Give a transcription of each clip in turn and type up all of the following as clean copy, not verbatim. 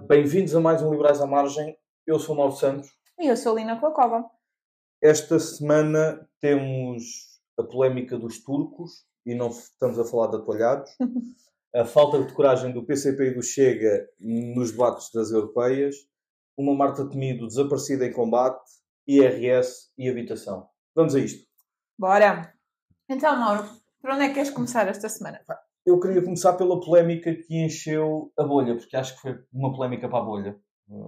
Bem-vindos a mais um Liberais à Margem. Eu sou o Mauro Santos. E eu sou a Lina Colacova. Esta semana temos a polémica dos turcos e não estamos a falar de atoalhados. A falta de coragem do PCP e do Chega nos debates das europeias. Uma Marta Temido desaparecida em combate. IRS e habitação. Vamos a isto. Bora! Então, Mauro, por onde é que queres começar esta semana? Eu queria começar pela polémica que encheu a bolha, porque acho que foi uma polémica para a bolha.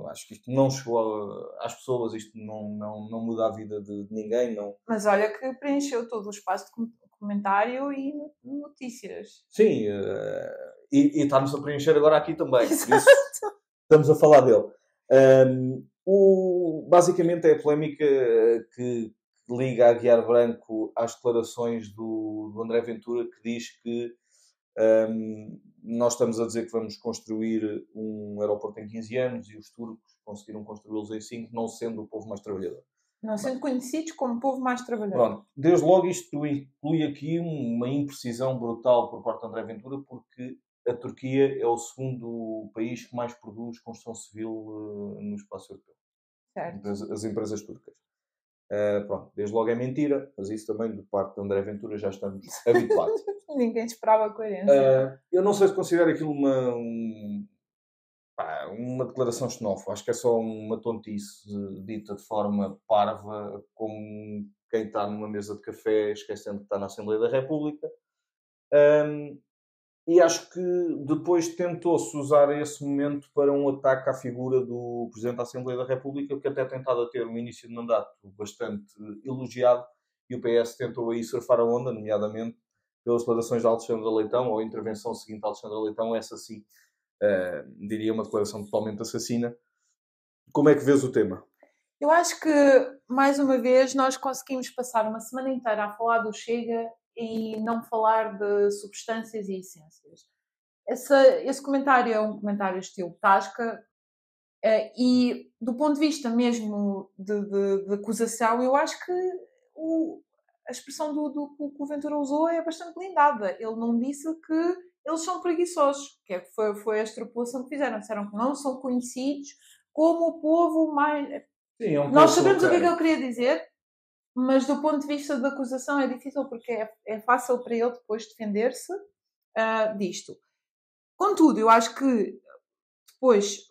Acho que isto não chegou às pessoas, isto não muda a vida de ninguém. Não. Mas olha que preencheu todo o espaço de comentário e notícias. Sim, e está-nos a preencher agora aqui também. Isso, estamos a falar dele. Basicamente é a polémica que liga a Guiar Branco às declarações do André Ventura, que diz que nós estamos a dizer que vamos construir um aeroporto em 15 anos e os turcos conseguiram construí-los em 5, não sendo o povo mais trabalhador. Não sendo conhecidos como o povo mais trabalhador. Pronto, desde logo isto inclui aqui uma imprecisão brutal por parte de André Ventura, porque a Turquia é o segundo país que mais produz construção civil no espaço europeu. Certo. As empresas turcas. Pronto, desde logo é mentira, mas isso também, de parte de André Ventura, já estamos habituados. Ninguém esperava a coerência. Eu não sei se considero aquilo uma declaração xenófoba. Acho que é só uma tontice dita de forma parva, como quem está numa mesa de café esquecendo que está na Assembleia da República. E acho que depois tentou-se usar esse momento para um ataque à figura do Presidente da Assembleia da República, que até tem estado a ter um início de mandato bastante elogiado, e o PS tentou aí surfar a onda, nomeadamente pelas declarações de Alexandre Leitão, ou a intervenção seguinte a Alexandre Leitão, essa sim, diria uma declaração totalmente assassina. Como é que vês o tema? Eu acho que, mais uma vez, nós conseguimos passar uma semana inteira a falar do Chega e não falar de substâncias e essências. Esse comentário é um comentário estilo Tasca, e do ponto de vista mesmo de acusação, eu acho que a expressão que o Ventura usou é bastante blindada. Ele não disse que eles são preguiçosos, que foi a extrapolação que fizeram. Disseram que não são conhecidos como o povo mais... Sim, é um Nós sabemos o que é que ele queria dizer, mas do ponto de vista da acusação é difícil, porque é fácil para ele depois defender-se disto. Contudo, eu acho que depois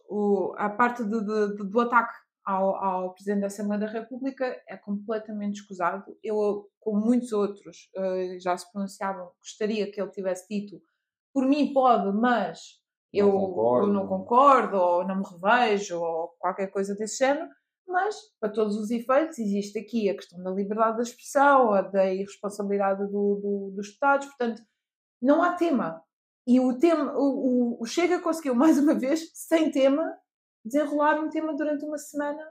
a parte do ataque ao Presidente da Assembleia da República é completamente escusado. Eu, como muitos outros, já se pronunciavam, gostaria que ele tivesse dito: por mim pode, mas eu não concordo, ou não me revejo, ou qualquer coisa desse género. Mas, para todos os efeitos, existe aqui a questão da liberdade da expressão, da irresponsabilidade dos Estados. Portanto, não há tema. E o Chega conseguiu, mais uma vez, sem tema, desenrolar um tema durante uma semana.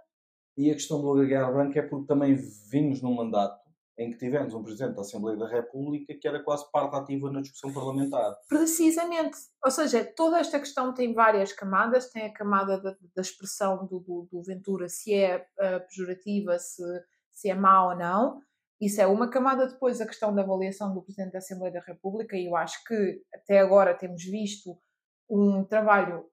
E a questão do Guiar Branco é porque também vimos num mandato em que tivemos um Presidente da Assembleia da República que era quase parte ativa na discussão parlamentar. Precisamente. Ou seja, toda esta questão tem várias camadas. Tem a camada da expressão do Ventura, se é pejorativa, se é má ou não. Isso é uma camada. Depois a questão da avaliação do Presidente da Assembleia da República, e eu acho que até agora temos visto um trabalho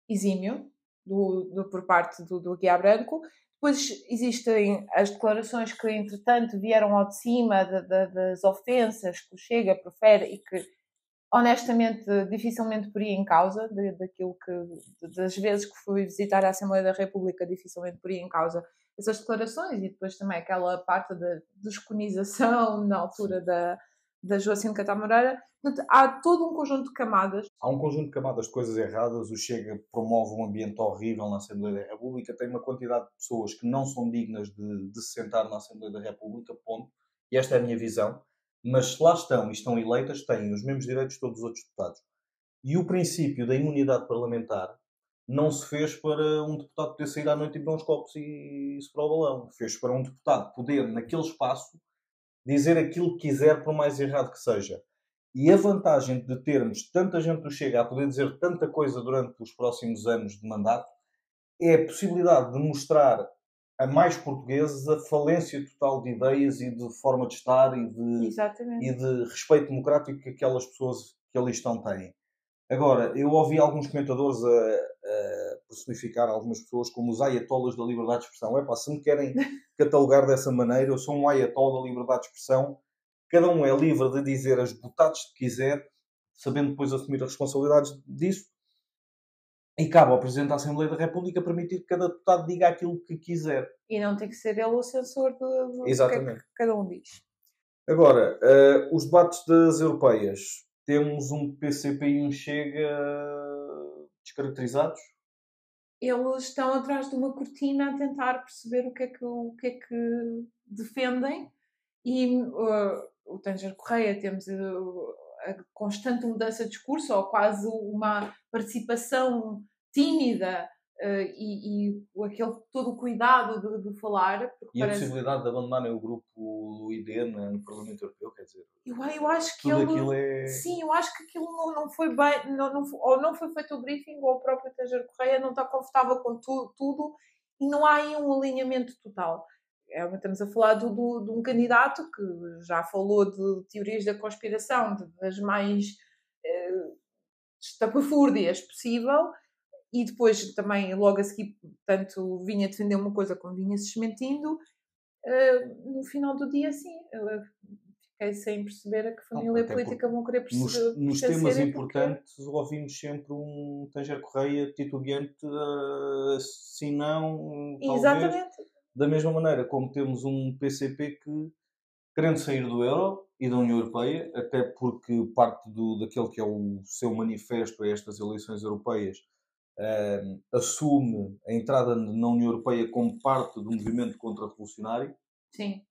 exímio por parte do Guiar Branco. Depois existem as declarações que, entretanto, vieram ao de cima das ofensas que o Chega profere e que, honestamente, dificilmente poria em causa, das vezes que fui visitar a Assembleia da República, dificilmente poria em causa essas declarações, e depois também aquela parte da descolonização na altura da Joacim Catar Moreira. Portanto, há todo um conjunto de camadas. Há um conjunto de camadas de coisas erradas. O Chega promove um ambiente horrível na Assembleia da República, tem uma quantidade de pessoas que não são dignas de se sentar na Assembleia da República, ponto. E esta é a minha visão. Mas se lá estão e estão eleitas, têm os mesmos direitos que todos os outros deputados. E o princípio da imunidade parlamentar não se fez para um deputado poder sair à noite e beber uns copos e soprar o balão. Fez para um deputado poder, naquele espaço, dizer aquilo que quiser, por mais errado que seja. E a vantagem de termos tanta gente do Chega a poder dizer tanta coisa durante os próximos anos de mandato é a possibilidade de mostrar a mais portugueses a falência total de ideias e de forma de estar e de respeito democrático que aquelas pessoas que ali estão têm. Agora, eu ouvi alguns comentadores a personificar algumas pessoas como os ayatollahs da liberdade de expressão. Epá, se me querem catalogar dessa maneira, eu sou um ayatollah da liberdade de expressão. Cada um é livre de dizer as botadas que quiser, sabendo depois assumir as responsabilidades disso. E cabe ao Presidente da Assembleia da República permitir que cada deputado diga aquilo que quiser. E não tem que ser ele o censor do que é Exatamente. que cada um diz. Agora, os debates das europeias. Temos um PCP e um Chega descaracterizados? Eles estão atrás de uma cortina a tentar perceber o que é que defendem e o Tanger Correia temos a constante mudança de discurso ou quase uma participação tímida e aquele todo o cuidado de falar. E a possibilidade de abandonarem o grupo do ID no Parlamento Europeu, quer dizer... Eu acho que tudo aquilo é... Sim, eu acho que aquilo não foi bem, ou não foi feito o briefing, ou o próprio Tanger Correia não está confortável com tudo e não há aí um alinhamento total. Estamos a falar de um candidato que já falou de teorias da conspiração, das mais estapafúrdias possível, e depois também, logo a seguir, tanto vinha defender uma coisa como vinha se desmentindo. No final do dia, sim, fiquei sem perceber a que família política vão querer perceber. Nos temas importantes ouvimos sempre um Tanger Correia titubeante, se não, exatamente. Talvez, da mesma maneira como temos um PCP que, querendo sair do euro e da União Europeia, até porque parte daquele que é o seu manifesto a estas eleições europeias, assume a entrada na União Europeia como parte do movimento contra-revolucionário. Sim.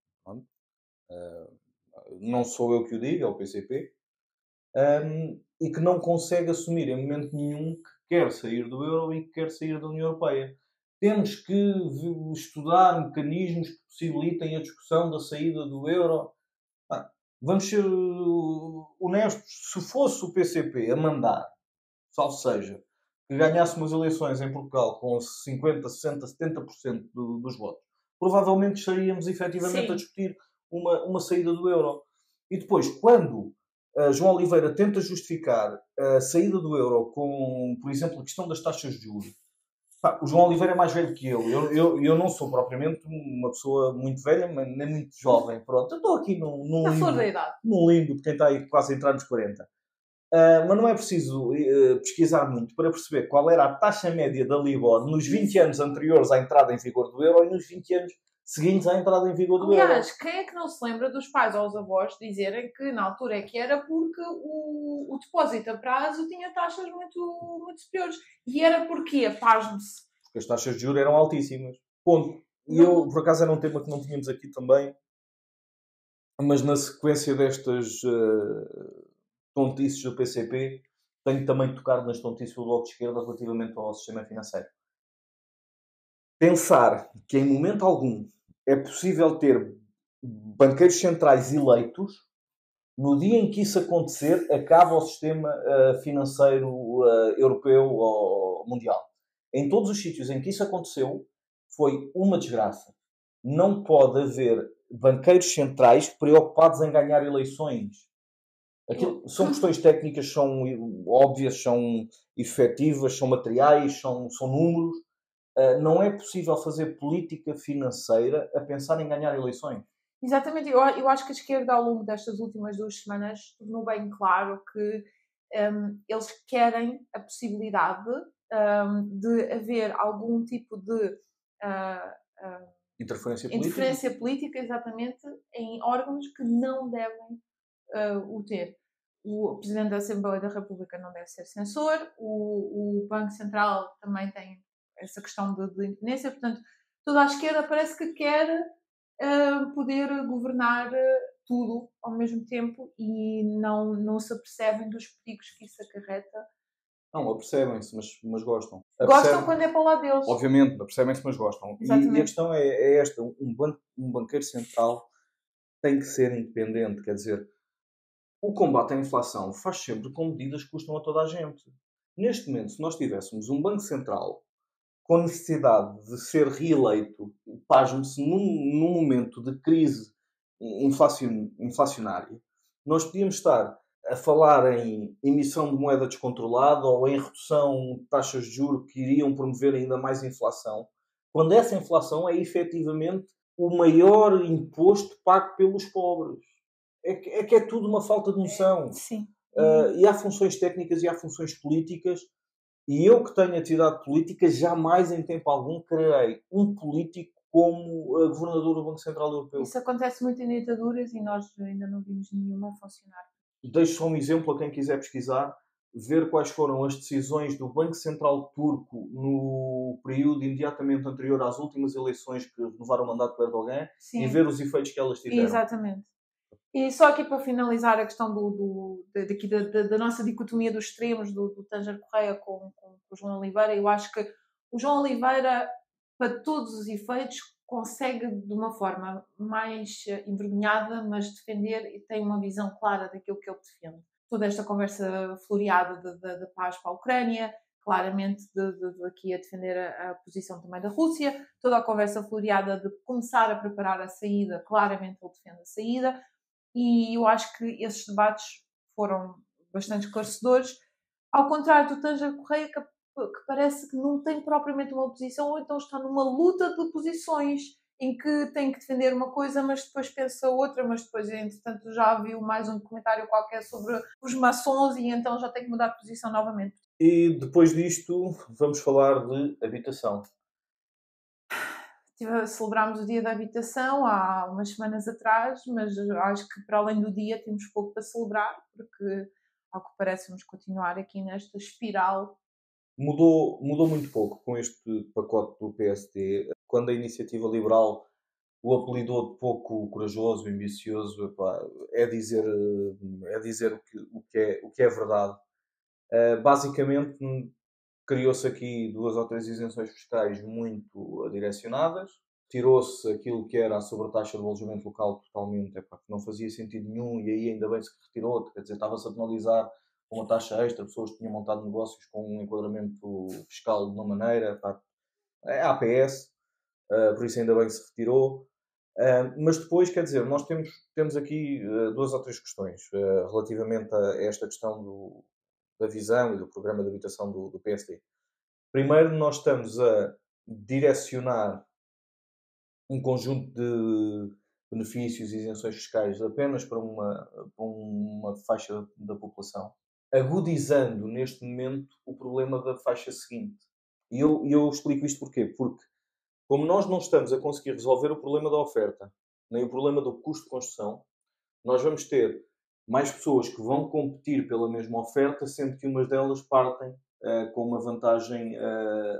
Não sou eu que o digo, é o PCP. E que não consegue assumir em momento nenhum que quer sair do euro e que quer sair da União Europeia. Temos que estudar mecanismos que possibilitem a discussão da saída do euro. Vamos ser honestos. Se fosse o PCP a mandar, salvo seja, que ganhasse umas eleições em Portugal com 50%, 60%, 70% dos votos, provavelmente estaríamos efetivamente a discutir uma saída do euro. E depois, quando João Oliveira tenta justificar a saída do euro com, por exemplo, a questão das taxas de juros, o João Oliveira é mais velho que eu não sou propriamente uma pessoa muito velha, mas nem muito jovem. Pronto, eu estou aqui num limbo de quem está aí quase a entrar nos 40. Mas não é preciso pesquisar muito para perceber qual era a taxa média da Libor nos 20 anos anteriores à entrada em vigor do euro e nos 20 anos seguintes à entrada em vigor do euro. Aliás, quem é que não se lembra dos pais ou os avós dizerem que na altura é que era porque o depósito a prazo tinha taxas muito, muito superiores? E era porque, pasme-se. Porque as taxas de juros eram altíssimas. Ponto. E eu, por acaso, era um tema que não tínhamos aqui também, mas na sequência destas tontices do PCP, tenho também tocado nas tontices do Bloco de Esquerda relativamente ao sistema financeiro. Pensar que em momento algum é possível ter banqueiros centrais eleitos, no dia em que isso acontecer, acaba o sistema financeiro europeu ou mundial. Em todos os sítios em que isso aconteceu, foi uma desgraça. Não pode haver banqueiros centrais preocupados em ganhar eleições. São questões técnicas, são óbvias, são efetivas, são materiais, são números. Não é possível fazer política financeira a pensar em ganhar eleições. Exatamente. Eu acho que a esquerda, ao longo destas últimas 2 semanas, tornou bem claro que eles querem a possibilidade de haver algum tipo de interferência política, exatamente, em órgãos que não devem o ter. O Presidente da Assembleia da República não deve ser censor, o Banco Central também tem essa questão de independência, portanto, toda a esquerda parece que quer poder governar tudo ao mesmo tempo e não se apercebem dos perigos que isso acarreta. Não, apercebem-se, mas gostam. Gostam quando é para o lado deles. Obviamente, apercebem-se, mas gostam. E a questão é esta, um banqueiro central tem que ser independente, quer dizer, o combate à inflação faz sempre com medidas que custam a toda a gente. Neste momento, se nós tivéssemos um Banco Central com necessidade de ser reeleito, pasme-se, num momento de crise inflacionária, nós podíamos estar a falar em emissão de moeda descontrolada ou em redução de taxas de juros que iriam promover ainda mais inflação, quando essa inflação é efetivamente o maior imposto pago pelos pobres. É que é tudo uma falta de noção. Sim. E há funções técnicas e há funções políticas. E eu que tenho atividade política, jamais em tempo algum quererei um político como governador do Banco Central Europeu. Isso acontece muito em ditaduras e nós ainda não vimos nenhuma funcionar. Deixo só um exemplo a quem quiser pesquisar, ver quais foram as decisões do Banco Central Turco no período imediatamente anterior às últimas eleições que renovaram o mandato de Erdogan. Sim. E ver os efeitos que elas tiveram. Exatamente. E só aqui para finalizar a questão da nossa dicotomia dos extremos, do Tanger Correia com o João Oliveira, eu acho que o João Oliveira, para todos os efeitos, consegue de uma forma mais envergonhada, mas defender e tem uma visão clara daquilo que ele defende. Toda esta conversa floreada da paz para a Ucrânia, claramente aqui a defender a posição também da Rússia, toda a conversa floreada de começar a preparar a saída, claramente ele defende a saída, e eu acho que esses debates foram bastante esclarecedores, ao contrário do Tanger Correia, que parece que não tem propriamente uma posição, ou então está numa luta de posições, em que tem que defender uma coisa, mas depois pensa outra, mas depois, entretanto, já viu mais um comentário qualquer sobre os maçons e então já tem que mudar de posição novamente. E depois disto, vamos falar de habitação. Celebrámos o Dia da Habitação há umas semanas atrás, mas acho que para além do dia temos pouco para celebrar, porque, ao que parece, vamos continuar aqui nesta espiral. Mudou muito pouco com este pacote do PSD. Quando a Iniciativa Liberal o apelidou de pouco corajoso e ambicioso, epá, é dizer o que é verdade. Basicamente, criou-se aqui 2 ou 3 isenções fiscais muito direcionadas. Tirou-se aquilo que era a sobretaxa de alojamento local totalmente, que não fazia sentido nenhum, e aí ainda bem se retirou, quer dizer, estava-se a penalizar com uma taxa extra, pessoas que tinham montado negócios com um enquadramento fiscal de uma maneira, é APS, por isso ainda bem se retirou. Mas depois, quer dizer, nós temos aqui 2 ou 3 questões relativamente a esta questão da visão e do programa de habitação do PSD. Primeiro, nós estamos a direcionar um conjunto de benefícios e isenções fiscais apenas para uma faixa da população, agudizando neste momento o problema da faixa seguinte. E eu explico isto porquê? Porque, como nós não estamos a conseguir resolver o problema da oferta, nem o problema do custo de construção, nós vamos ter mais pessoas que vão competir pela mesma oferta, sendo que umas delas partem com uma vantagem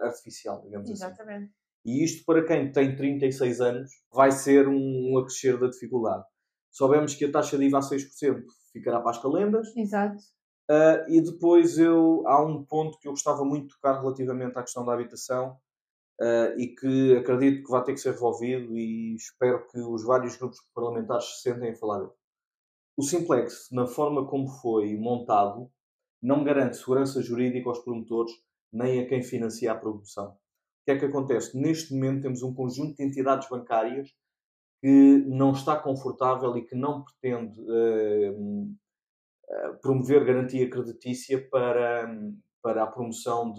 artificial, digamos assim. Exatamente. E isto, para quem tem 36 anos, vai ser um acrescer da dificuldade. Sabemos que a taxa de IVA a 6% ficará para as calendas. Exato. E depois há um ponto que eu gostava muito de tocar relativamente à questão da habitação e que acredito que vai ter que ser resolvido e espero que os vários grupos parlamentares se sentem a falar dele. O Simplex, na forma como foi montado, não garante segurança jurídica aos promotores nem a quem financia a promoção. O que é que acontece? Neste momento temos um conjunto de entidades bancárias que não está confortável e que não pretende promover garantia creditícia para a promoção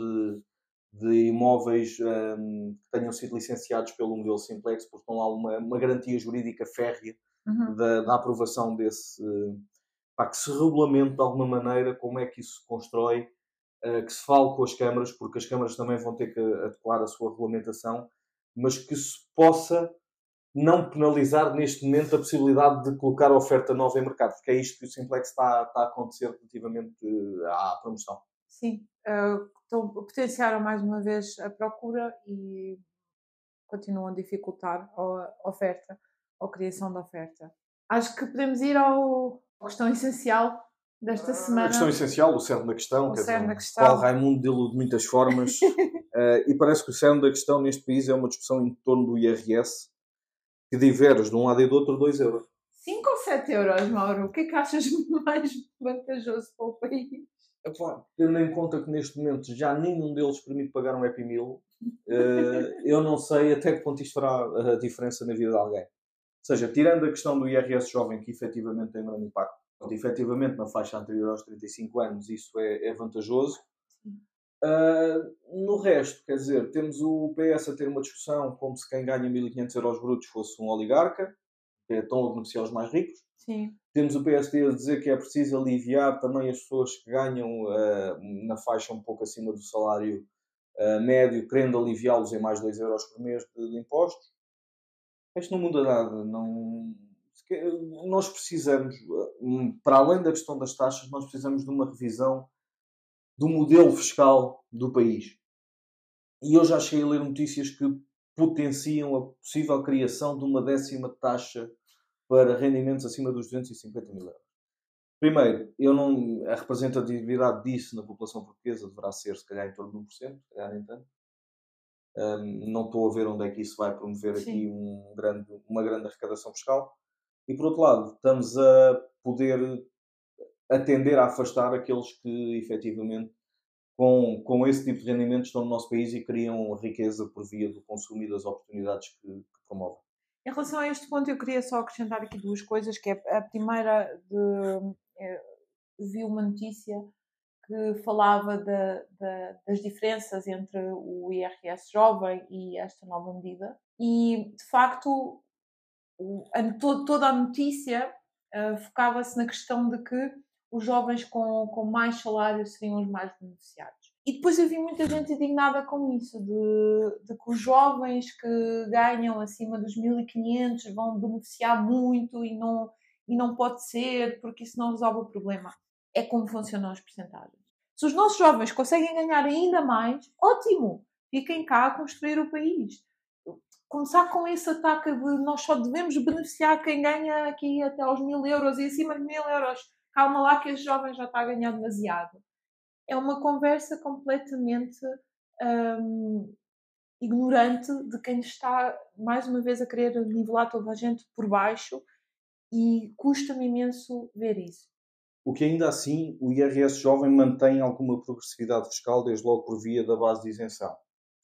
de imóveis que tenham sido licenciados pelo modelo Simplex, porque não há uma garantia jurídica férrea da aprovação desse... que se regulamente de alguma maneira como é que isso se constrói, que se fale com as câmaras, porque as câmaras também vão ter que adequar a sua regulamentação, mas que se possa não penalizar neste momento a possibilidade de colocar a oferta nova em mercado, porque é isto que o Simplex está a acontecer relativamente à promoção. Sim, então potenciaram mais uma vez a procura e continuam a dificultar a oferta, a criação da oferta. Acho que podemos ir à questão essencial desta semana. A questão essencial, o cerne da questão, o quer cerne dizer, da questão. Paulo Raimundo dele de muitas formas, e parece que o cerne da questão neste país é uma discussão em torno do IRS, que diverge de um lado e do outro 2 euros. 5 ou 7 euros, Mauro? O que é que achas mais vantajoso para o país? Tendo em conta que neste momento já nenhum deles permite pagar um Happy Meal, eu não sei até que ponto isto fará a diferença na vida de alguém. Ou seja, tirando a questão do IRS jovem, que efetivamente tem um grande impacto, efetivamente, na faixa anterior aos 35 anos, isso é vantajoso. No resto, quer dizer, temos o PS a ter uma discussão como se quem ganha 1.500 euros brutos fosse um oligarca, que estão a beneficiar os mais ricos. Sim. Temos o PSD a dizer que é preciso aliviar também as pessoas que ganham na faixa um pouco acima do salário médio, querendo aliviá-los em mais 2 euros por mês de impostos. Isto não muda nada. Nós precisamos, para além da questão das taxas, nós precisamos de uma revisão do modelo fiscal do país. E eu já cheguei a ler notícias que potenciam a possível criação de uma 10ª taxa para rendimentos acima dos 250 mil euros. Primeiro, a representatividade disso na população portuguesa deverá ser, se calhar, em torno de 1%, se calhar nem tanto. Não estou a ver onde é que isso vai promover aqui uma grande arrecadação fiscal. E, por outro lado, estamos a poder atender a afastar aqueles que, efetivamente, com esse tipo de rendimentos estão no nosso país e criam riqueza por via do consumo e das oportunidades que promovem. Em relação a este ponto, eu queria só acrescentar aqui 2 coisas, que é a primeira, vi uma notícia que falava das diferenças entre o IRS jovem e esta nova medida, e de facto toda a notícia focava-se na questão de que os jovens com mais salário seriam os mais beneficiados. E depois eu vi muita gente indignada com isso, de que os jovens que ganham acima dos 1.500 vão beneficiar muito e não pode ser, porque isso não resolve o problema. É como funcionam as percentagens. Se os nossos jovens conseguem ganhar ainda mais, ótimo! Fiquem cá a construir o país. Começar com esse ataque de nós só devemos beneficiar quem ganha aqui até aos 1.000 euros e acima de 1.000 euros. Calma lá que este jovem já está a ganhar demasiado. É uma conversa completamente ignorante de quem está, mais uma vez, a querer nivelar toda a gente por baixo, e custa-me imenso ver isso. O que ainda assim, o IRS jovem mantém alguma progressividade fiscal, desde logo por via da base de isenção.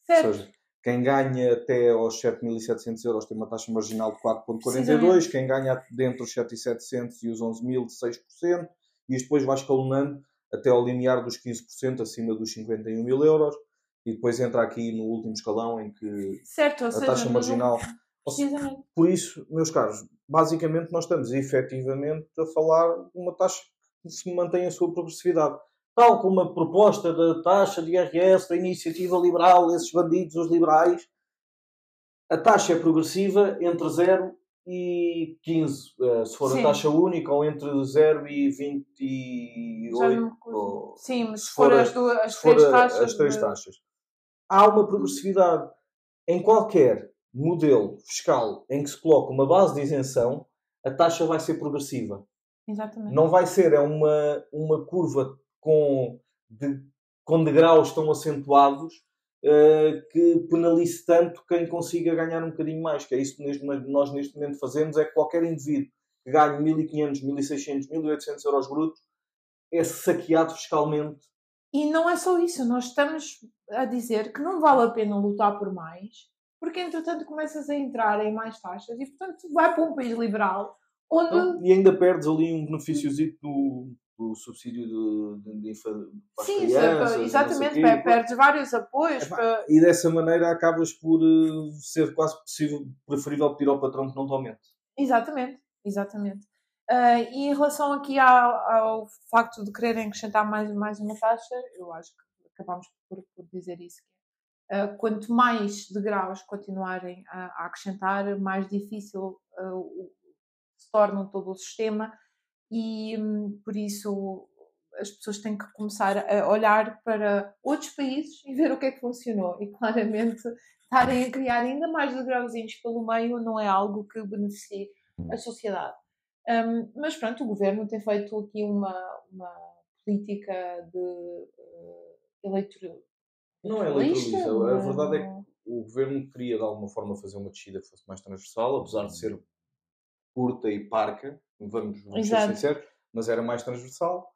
Certo. Ou seja, quem ganha até aos 7.700 euros tem uma taxa marginal de 4,42%, quem ganha dentro dos 7.700 e os 11.000 de 6%, e isto depois vai escalonando até ao limiar dos 15% acima dos 51 mil euros, e depois entra aqui no último escalão em que certo, a taxa marginal... Precisamente. Por isso, meus caros, basicamente nós estamos efetivamente a falar de uma taxa que se mantém a sua progressividade. Tal como a proposta da taxa de IRS da iniciativa liberal, esses bandidos, os liberais, a taxa é progressiva entre 0 e 15, se for a taxa única, ou entre 0 e 28. Sim, mas se for as três taxas. Há uma progressividade. Em qualquer modelo fiscal em que se coloca uma base de isenção, a taxa vai ser progressiva. Exatamente. Não vai ser uma curva com degraus tão acentuados que penalize tanto quem consiga ganhar um bocadinho mais. Que é isso que nós neste momento fazemos, é que qualquer indivíduo que ganhe 1.500, 1.600, 1.800 euros brutos é saqueado fiscalmente. E não é só isso, nós estamos a dizer que não vale a pena lutar por mais, porque entretanto começas a entrar em mais taxas e portanto vai para um país liberal onde... E ainda perdes ali um benefíciozito do subsídio para as crianças. Sim, exatamente, perdes vários apoios. E dessa maneira acabas por ser quase preferível pedir ao patrão que não te aumente. Exatamente. E em relação aqui ao facto de quererem acrescentar mais uma taxa, eu acho que acabamos por dizer isso. Quanto mais degraus continuarem a acrescentar, mais difícil se torna todo o sistema, e por isso as pessoas têm que começar a olhar para outros países e ver o que é que funcionou. E claramente estarem a criar ainda mais degrauzinhos pelo meio não é algo que beneficie a sociedade. Mas pronto, o governo tem feito aqui uma política de eleitoralista. Não é eleitoralista. A verdade é que o governo queria de alguma forma fazer uma descida que fosse mais transversal, apesar de ser curta e parca, vamos ser sinceros, mas era mais transversal.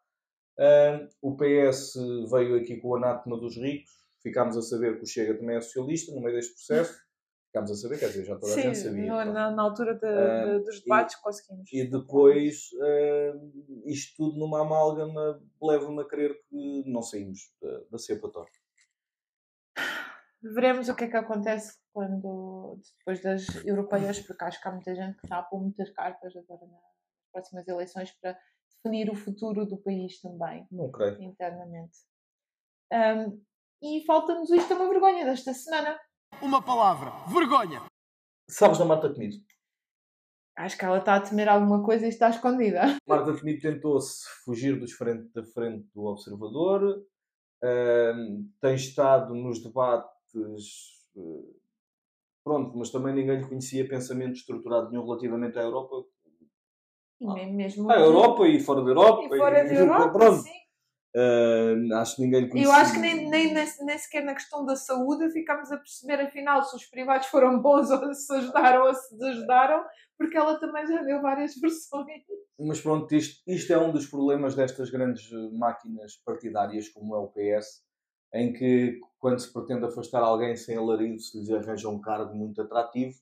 O PS veio aqui com o anátema dos ricos, ficámos a saber que o Chega também é socialista no meio deste processo. ficámos a saber, quer dizer, já toda a gente sabia. Na altura dos debates conseguimos. E depois, isto tudo numa amálgama leva-me a crer que não saímos da cepa torta. Veremos o que é que acontece depois das europeias, porque acho que há muita gente que está a pôr muitas cartas agora nas próximas eleições para definir o futuro do país também, Não creio. internamente. E falta-nos isto, é uma vergonha desta semana. Uma palavra, vergonha! Sabes da Marta Temido? Acho que ela está a temer alguma coisa e está escondida. Marta Temido tentou-se fugir da frente do Observador, tem estado nos debates, pronto, mas também ninguém lhe conhecia pensamento estruturado nenhum relativamente à Europa. E mesmo À Europa e fora da Europa. E fora da Europa, pronto. sim. Acho que ninguém lhe conhecia. Eu acho que nem sequer na questão da saúde ficámos a perceber, afinal, se os privados foram bons ou se ajudaram ou se desajudaram, porque ela também já deu várias versões. Mas pronto, isto é um dos problemas destas grandes máquinas partidárias como é o PS, em que quando se pretende afastar alguém sem alarido se lhes arranja um cargo muito atrativo.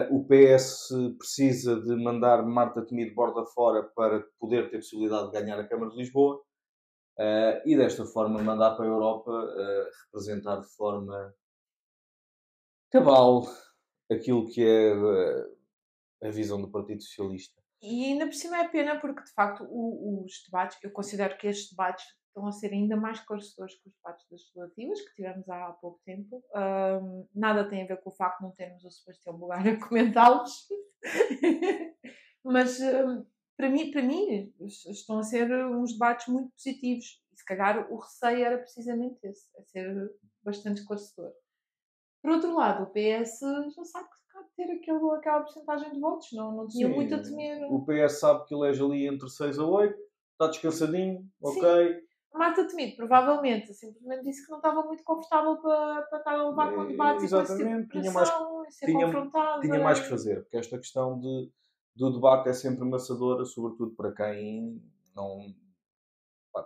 O PS precisa de mandar Marta Temido borda fora para poder ter possibilidade de ganhar a Câmara de Lisboa. E desta forma mandar para a Europa representar de forma cabal aquilo que é a visão do Partido Socialista. E ainda por cima é pena porque, de facto, os debates, eu considero que estes debates estão a ser ainda mais esclarecedores que os debates das legislativas que tivemos há pouco tempo. Nada tem a ver com o facto de não termos o Sebastião Bugalho a comentá-los. Mas, para mim, estão a ser uns debates muito positivos. E, se calhar, o receio era precisamente esse, a ser bastante esclarecedor. Por outro lado, o PS já sabe que cabe ter aquela porcentagem de votos, não tinha muito a temer. O PS sabe que elege ali entre 6 a 8, está descansadinho, ok. A Marta Temido provavelmente simplesmente disse que não estava muito confortável para estar a levar com debates e com esse tipo de pressão, e ser confrontada. Tinha mais que fazer, porque esta questão do debate é sempre amassadora, sobretudo para quem não...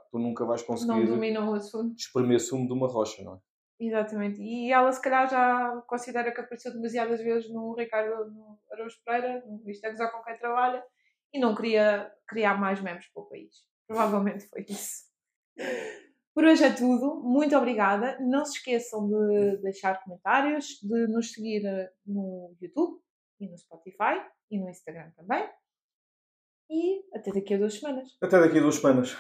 tu nunca vais conseguir não domina o assunto. espremer sumo de uma rocha, não é? Exatamente. E ela se calhar já considera que apareceu demasiadas vezes no Ricardo Araújo Pereira, no Isto é Gozar com quem trabalha, e não queria criar mais memes para o país. Provavelmente foi isso. Por hoje é tudo. Muito obrigada. Não se esqueçam de deixar comentários, de nos seguir no YouTube e no Spotify e no Instagram também. E até daqui a 2 semanas. Até daqui a 2 semanas.